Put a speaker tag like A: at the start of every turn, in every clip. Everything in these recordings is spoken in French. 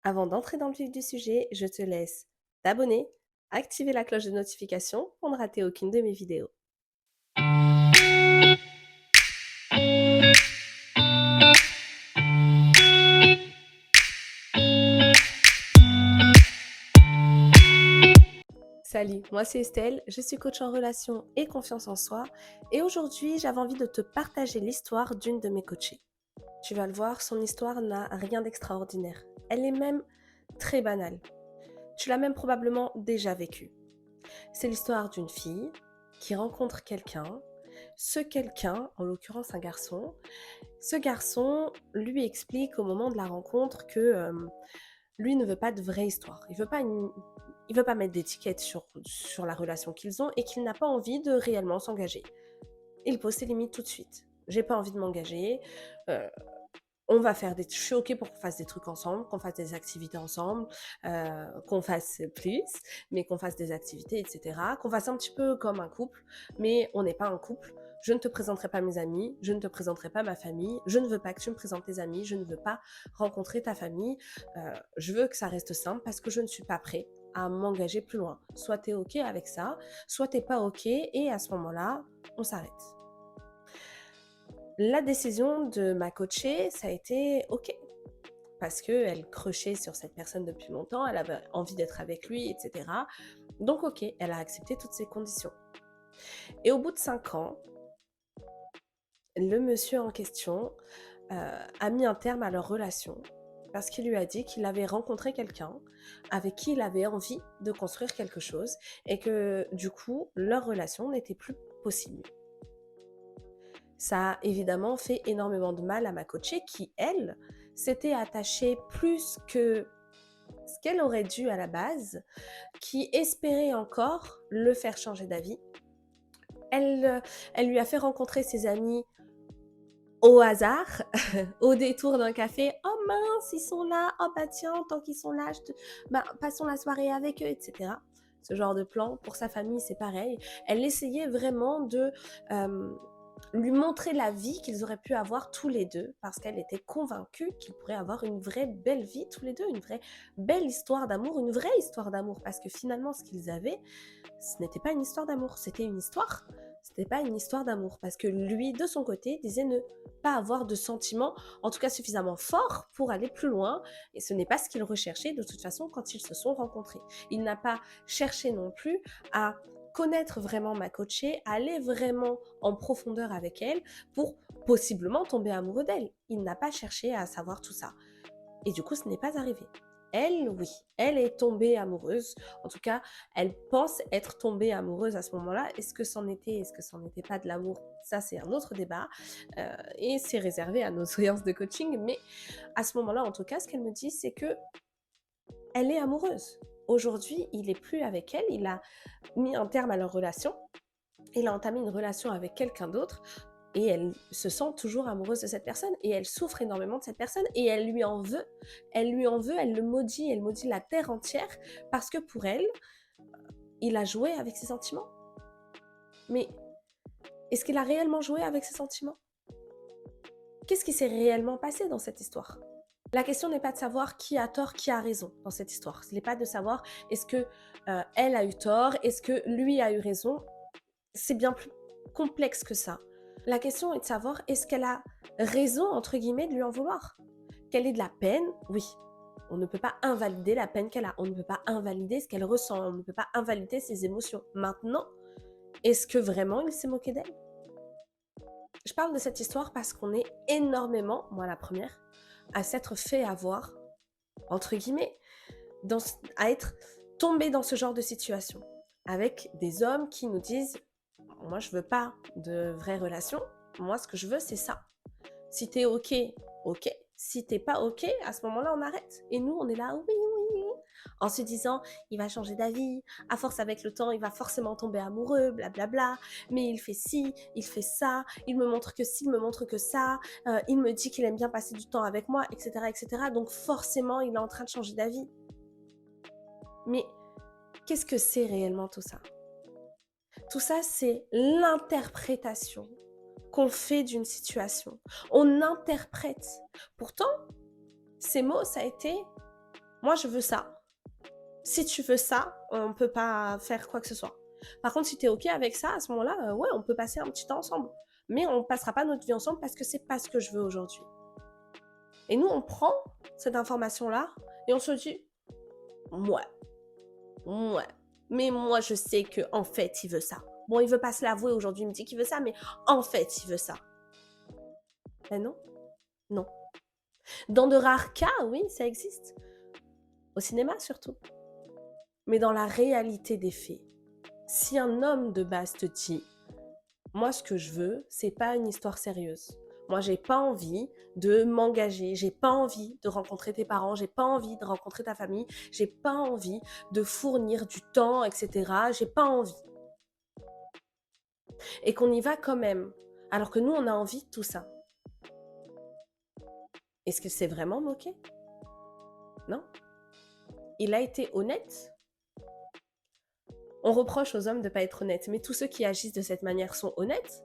A: Avant d'entrer dans le vif du sujet, je te laisse t'abonner, activer la cloche de notification pour ne rater aucune de mes vidéos. Salut, moi c'est Estelle, je suis coach en relations et confiance en soi et aujourd'hui j'avais envie de te partager l'histoire d'une de mes coachées. Tu vas le voir, son histoire n'a rien d'extraordinaire. Elle est même très banale. Tu l'as même probablement déjà vécue. C'est l'histoire d'une fille qui rencontre quelqu'un. Ce quelqu'un, en l'occurrence un garçon, ce garçon lui explique au moment de la rencontre que lui ne veut pas de vraie histoire. Il veut pas mettre d'étiquette sur la relation qu'ils ont et qu'il n'a pas envie de réellement s'engager. Il pose ses limites tout de suite. J'ai pas envie de m'engager. euh, je suis ok pour qu'on fasse des trucs ensemble, qu'on fasse des activités ensemble, qu'on fasse plus, mais qu'on fasse des activités, etc. Qu'on fasse un petit peu comme un couple, mais on n'est pas un couple. Je ne te présenterai pas mes amis, je ne te présenterai pas ma famille, je ne veux pas que tu me présentes tes amis, je ne veux pas rencontrer ta famille. Je veux que ça reste simple parce que je ne suis pas prêt à m'engager plus loin. Soit tu es ok avec ça, soit t'es pas ok, et à ce moment-là, on s'arrête. La décision de ma coachée, ça a été OK. Parce qu'elle crochait sur cette personne depuis longtemps, elle avait envie d'être avec lui, etc. Donc OK, elle a accepté toutes ces conditions. Et au bout de 5 ans, le monsieur en question a mis un terme à leur relation parce qu'il lui a dit qu'il avait rencontré quelqu'un avec qui il avait envie de construire quelque chose et que du coup, leur relation n'était plus possible. Ça a évidemment fait énormément de mal à ma coachée qui, elle, s'était attachée plus que ce qu'elle aurait dû à la base, qui espérait encore le faire changer d'avis. Elle lui a fait rencontrer ses amis au hasard, au détour d'un café. Oh mince, ils sont là. Oh bah tiens, tant qu'ils sont là, passons la soirée avec eux, etc. Ce genre de plan, pour sa famille, c'est pareil. Elle essayait vraiment de lui montrer la vie qu'ils auraient pu avoir tous les deux, parce qu'elle était convaincue qu'ils pourraient avoir une vraie belle vie tous les deux, une vraie belle histoire d'amour, une vraie histoire d'amour, parce que finalement, ce qu'ils avaient, ce n'était pas une histoire d'amour, c'était une histoire. C'était pas une histoire d'amour, parce que lui, de son côté, disait ne pas avoir de sentiments, en tout cas suffisamment forts pour aller plus loin, et ce n'est pas ce qu'il recherchait de toute façon quand ils se sont rencontrés. Il n'a pas cherché non plus à connaître vraiment ma coachée, aller vraiment en profondeur avec elle pour possiblement tomber amoureux d'elle. Il n'a pas cherché à savoir tout ça. Et du coup, ce n'est pas arrivé. Elle, oui, elle est tombée amoureuse. En tout cas, elle pense être tombée amoureuse à ce moment-là. Est-ce que c'en était pas de l'amour? Ça, c'est un autre débat. Et c'est réservé à nos séances de coaching. Mais à ce moment-là, en tout cas, ce qu'elle me dit, c'est que elle est amoureuse. Aujourd'hui, il est plus avec elle. Il a mis un terme à leur relation. Il a entamé une relation avec quelqu'un d'autre. Et elle se sent toujours amoureuse de cette personne et elle souffre énormément de cette personne et elle lui en veut. Elle lui en veut, elle maudit la terre entière parce que pour elle, il a joué avec ses sentiments. Mais est-ce qu'il a réellement joué avec ses sentiments? Qu'est-ce qui s'est réellement passé dans cette histoire? La question n'est pas de savoir qui a tort, qui a raison dans cette histoire. Ce n'est pas de savoir est-ce que elle a eu tort, est-ce que lui a eu raison. C'est bien plus complexe que ça. La question est de savoir est-ce qu'elle a raison, entre guillemets, de lui en vouloir? Qu'elle ait de la peine? Oui. On ne peut pas invalider la peine qu'elle a. On ne peut pas invalider ce qu'elle ressent. On ne peut pas invalider ses émotions. Maintenant, est-ce que vraiment il s'est moqué d'elle? Je parle de cette histoire parce qu'on est énormément, moi la première, à s'être fait avoir, entre guillemets, à être tombé dans ce genre de situation. Avec des hommes qui nous disent moi je veux pas de vraies relations, moi ce que je veux c'est ça. Si t'es ok, ok. Si t'es pas ok, à ce moment-là on arrête. Et nous on est là, oui, oui, oui. En se disant, il va changer d'avis, à force avec le temps il va forcément tomber amoureux, blablabla, mais il fait ci, il fait ça, il me montre que ci, il me montre que ça, il me dit qu'il aime bien passer du temps avec moi, etc., etc. Donc forcément il est en train de changer d'avis. Mais qu'est-ce que c'est réellement tout ça? Tout ça, c'est l'interprétation qu'on fait d'une situation. On interprète. Pourtant, ces mots, ça a été Moi, je veux ça. Si tu veux ça, on ne peut pas faire quoi que ce soit. Par contre, si tu es OK avec ça, à ce moment-là, ouais, on peut passer un petit temps ensemble. Mais on ne passera pas notre vie ensemble parce que c'est pas ce que je veux aujourd'hui. Et nous, on prend cette information-là et on se dit, ouais, ouais. Mais moi, je sais que en fait, il veut ça. Bon, il veut pas se l'avouer aujourd'hui, il me dit qu'il veut ça, mais en fait, il veut ça. Ben non, non. Dans de rares cas, oui, ça existe. Au cinéma surtout. Mais dans la réalité des faits, si un homme de base te dit « Moi, ce que je veux, c'est pas une histoire sérieuse. Moi, j'ai pas envie de m'engager, j'ai pas envie de rencontrer tes parents, j'ai pas envie de rencontrer ta famille, j'ai pas envie de fournir du temps, etc. J'ai pas envie. » Et qu'on y va quand même, alors que nous, on a envie de tout ça. Est-ce qu'il s'est vraiment moqué? Non. Il a été honnête. On reproche aux hommes de ne pas être honnêtes, mais tous ceux qui agissent de cette manière sont honnêtes.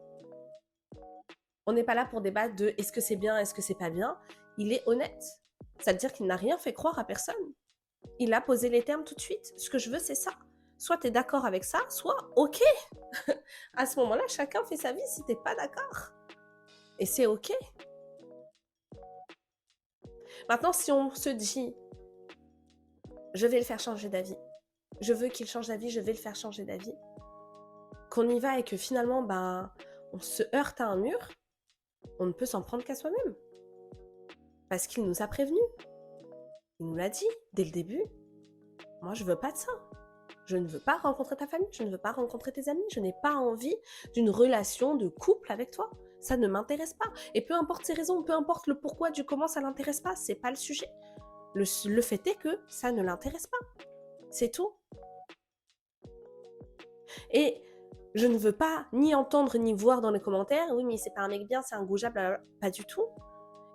A: On n'est pas là pour débattre de est-ce que c'est bien, est-ce que c'est pas bien. Il est honnête. Ça veut dire qu'il n'a rien fait croire à personne. Il a posé les termes tout de suite. Ce que je veux, c'est ça. Soit tu es d'accord avec ça, soit OK. À ce moment-là, chacun fait sa vie si tu n'es pas d'accord. Et c'est OK. Maintenant, si on se dit je vais le faire changer d'avis, je veux qu'il change d'avis, je vais le faire changer d'avis, qu'on y va et que finalement, on se heurte à un mur, on ne peut s'en prendre qu'à soi-même. Parce qu'il nous a prévenus. Il nous l'a dit dès le début. Moi, je veux pas de ça. Je ne veux pas rencontrer ta famille, je ne veux pas rencontrer tes amis, je n'ai pas envie d'une relation de couple avec toi. Ça ne m'intéresse pas. Et peu importe ses raisons, peu importe le pourquoi du comment ça l'intéresse pas, c'est pas le sujet. Le fait est que ça ne l'intéresse pas. C'est tout. Et je ne veux pas ni entendre ni voir dans les commentaires, oui, mais c'est pas un mec bien, c'est un goujat, pas du tout.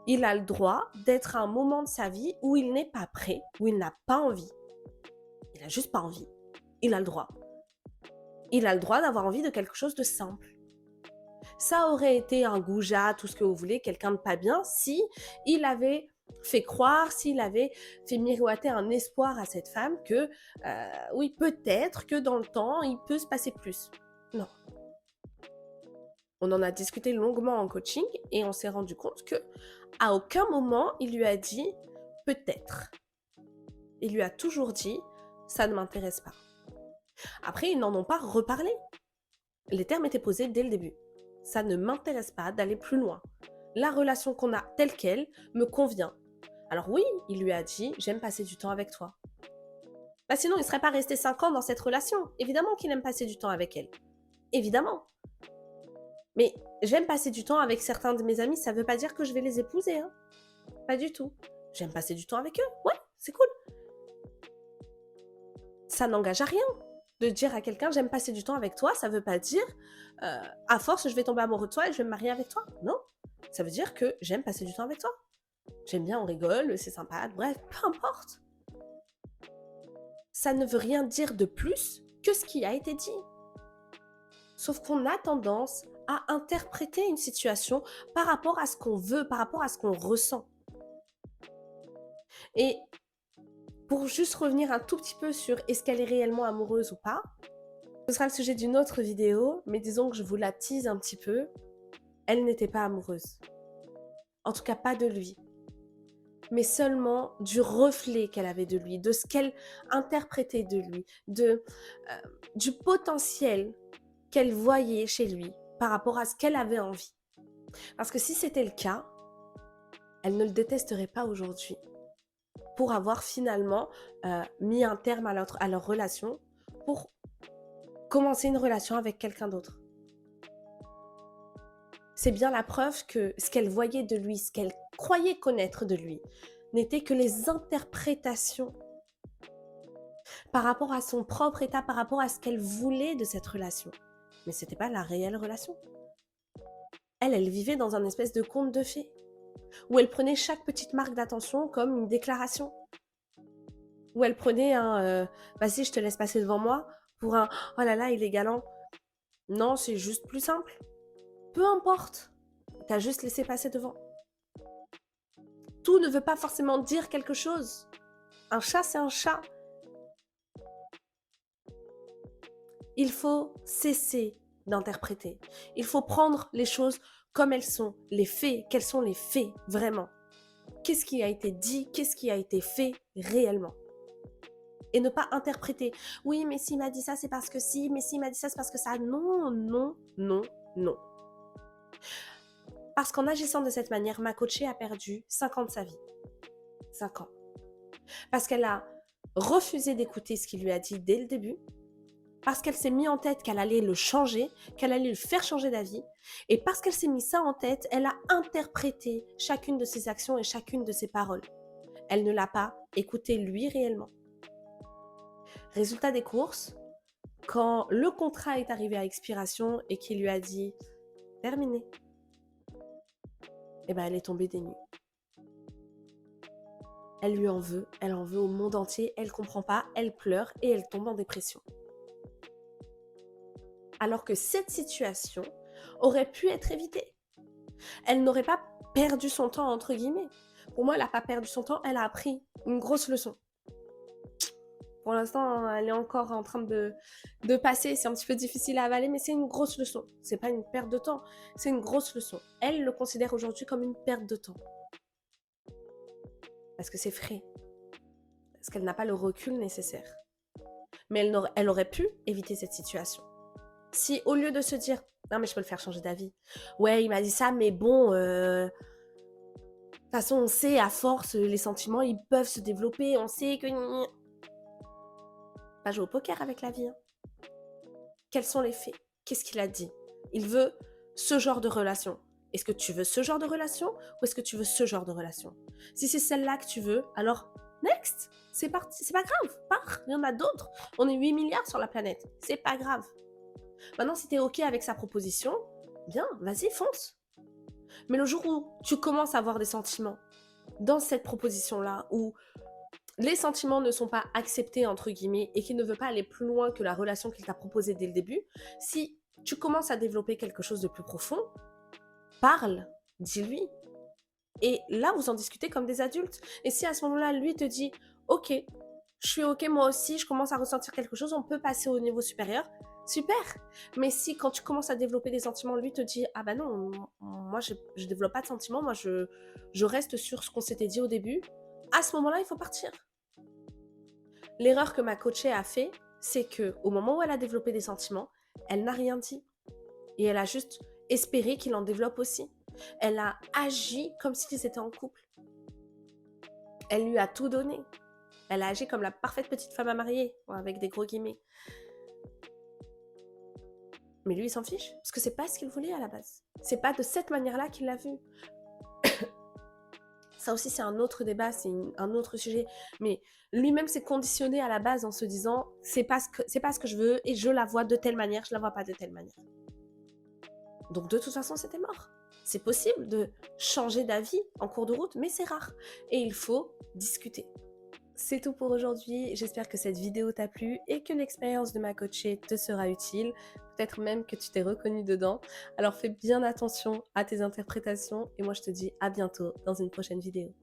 A: Il a le droit d'être à un moment de sa vie où il n'est pas prêt, où il n'a pas envie. Il a juste pas envie. Il a le droit. Il a le droit d'avoir envie de quelque chose de simple. Ça aurait été un goujat, tout ce que vous voulez, quelqu'un de pas bien, si il avait fait croire, s'il avait fait miroiter un espoir à cette femme que, oui, peut-être que dans le temps, il peut se passer plus. Non. On en a discuté longuement en coaching et on s'est rendu compte que à aucun moment il lui a dit peut-être. Il lui a toujours dit ça ne m'intéresse pas. Après, ils n'en ont pas reparlé. Les termes étaient posés dès le début. Ça ne m'intéresse pas d'aller plus loin. La relation qu'on a telle qu'elle me convient. Alors oui, il lui a dit j'aime passer du temps avec toi. Sinon, il ne serait pas resté 5 ans dans cette relation. Évidemment qu'il aime passer du temps avec elle. Évidemment. Mais j'aime passer du temps avec certains de mes amis, ça ne veut pas dire que je vais les épouser. Hein. Pas du tout. J'aime passer du temps avec eux. Ouais, c'est cool. Ça n'engage à rien de dire à quelqu'un j'aime passer du temps avec toi. Ça ne veut pas dire à force je vais tomber amoureux de toi et je vais me marier avec toi. Non. Ça veut dire que j'aime passer du temps avec toi. J'aime bien, on rigole, c'est sympa, bref, peu importe. Ça ne veut rien dire de plus que ce qui a été dit. Sauf qu'on a tendance à interpréter une situation par rapport à ce qu'on veut, par rapport à ce qu'on ressent. Et pour juste revenir un tout petit peu sur est-ce qu'elle est réellement amoureuse ou pas, ce sera le sujet d'une autre vidéo, mais disons que je vous la tease un petit peu. Elle n'était pas amoureuse. En tout cas, pas de lui. Mais seulement du reflet qu'elle avait de lui, de ce qu'elle interprétait de lui, du potentiel qu'elle voyait chez lui par rapport à ce qu'elle avait envie. Parce que si c'était le cas, elle ne le détesterait pas aujourd'hui pour avoir finalement mis un terme à leur relation pour commencer une relation avec quelqu'un d'autre. C'est bien la preuve que ce qu'elle voyait de lui, ce qu'elle croyait connaître de lui, n'était que les interprétations par rapport à son propre état, par rapport à ce qu'elle voulait de cette relation. Mais ce n'était pas la réelle relation. Elle vivait dans un espèce de conte de fées, où elle prenait chaque petite marque d'attention comme une déclaration. Où elle prenait un vas-y, je te laisse passer devant moi, pour un oh là là, il est galant. Non, c'est juste plus simple. Peu importe, t'as juste laissé passer devant. Tout ne veut pas forcément dire quelque chose. Un chat, c'est un chat. Il faut cesser d'interpréter. Il faut prendre les choses comme elles sont, les faits. Quels sont les faits, vraiment? Qu'est-ce qui a été dit? Qu'est-ce qui a été fait réellement? Et ne pas interpréter. Oui, mais s'il m'a dit ça, c'est parce que si. Mais s'il m'a dit ça, c'est parce que ça. Non, non, non, non. Parce qu'en agissant de cette manière, ma coachée a perdu 5 ans de sa vie. 5 ans. Parce qu'elle a refusé d'écouter ce qu'il lui a dit dès le début. Parce qu'elle s'est mis en tête qu'elle allait le changer, qu'elle allait le faire changer d'avis. Et parce qu'elle s'est mis ça en tête, elle a interprété chacune de ses actions et chacune de ses paroles. Elle ne l'a pas écouté lui réellement. Résultat des courses, quand le contrat est arrivé à expiration et qu'il lui a dit « terminé », eh ben elle est tombée des nues. Elle lui en veut, elle en veut au monde entier, elle comprend pas, elle pleure et elle tombe en dépression. Alors que cette situation aurait pu être évitée. Elle n'aurait pas perdu son temps, entre guillemets. Pour moi, elle n'a pas perdu son temps, elle a appris une grosse leçon. Pour l'instant, elle est encore en train de passer, c'est un petit peu difficile à avaler, mais c'est une grosse leçon. C'est pas une perte de temps, c'est une grosse leçon. Elle le considère aujourd'hui comme une perte de temps. Parce que c'est frais. Parce qu'elle n'a pas le recul nécessaire. Mais elle aurait pu éviter cette situation. Si au lieu de se dire « Non mais je peux le faire changer d'avis. Ouais, il m'a dit ça, mais bon, de toute façon, on sait, à force, les sentiments, ils peuvent se développer. On sait que... » Pas jouer au poker avec la vie. Hein. Quels sont les faits? Qu'est-ce qu'il a dit? Il veut ce genre de relation. Est-ce que tu veux ce genre de relation ou est-ce que tu veux ce genre de relation? Si c'est celle-là que tu veux, alors next, c'est parti, c'est pas grave, pars, il y en a d'autres. On est 8 milliards sur la planète, c'est pas grave. Maintenant, si t'es OK avec sa proposition, bien, vas-y, fonce. Mais le jour où tu commences à avoir des sentiments dans cette proposition-là, où les sentiments ne sont pas acceptés, entre guillemets, et qu'il ne veut pas aller plus loin que la relation qu'il t'a proposée dès le début, si tu commences à développer quelque chose de plus profond, parle, dis-lui. Et là, vous en discutez comme des adultes. Et si à ce moment-là, lui te dit « Ok, je suis OK, moi aussi, je commence à ressentir quelque chose, on peut passer au niveau supérieur », super. Mais si quand tu commences à développer des sentiments, lui te dit « Ah bah non, moi je développe pas de sentiments, moi je reste sur ce qu'on s'était dit au début », à ce moment-là, il faut partir. L'erreur que ma coachée a fait, c'est qu'au moment où elle a développé des sentiments, elle n'a rien dit. Et elle a juste espéré qu'il en développe aussi. Elle a agi comme s'ils étaient en couple. Elle lui a tout donné. Elle a agi comme la parfaite petite femme à marier, avec des gros guillemets. Mais lui, il s'en fiche, parce que c'est pas ce qu'il voulait à la base. C'est pas de cette manière-là qu'il l'a vu. Ça aussi, c'est un autre débat, c'est un autre sujet. Mais lui-même s'est conditionné à la base en se disant « c'est pas ce que je veux et je la vois de telle manière, je la vois pas de telle manière ». Donc de toute façon, c'était mort. C'est possible de changer d'avis en cours de route, mais c'est rare. Et il faut discuter. C'est tout pour aujourd'hui. J'espère que cette vidéo t'a plu et que l'expérience de ma coachée te sera utile. Peut-être même que tu t'es reconnu dedans. Alors fais bien attention à tes interprétations et moi je te dis à bientôt dans une prochaine vidéo.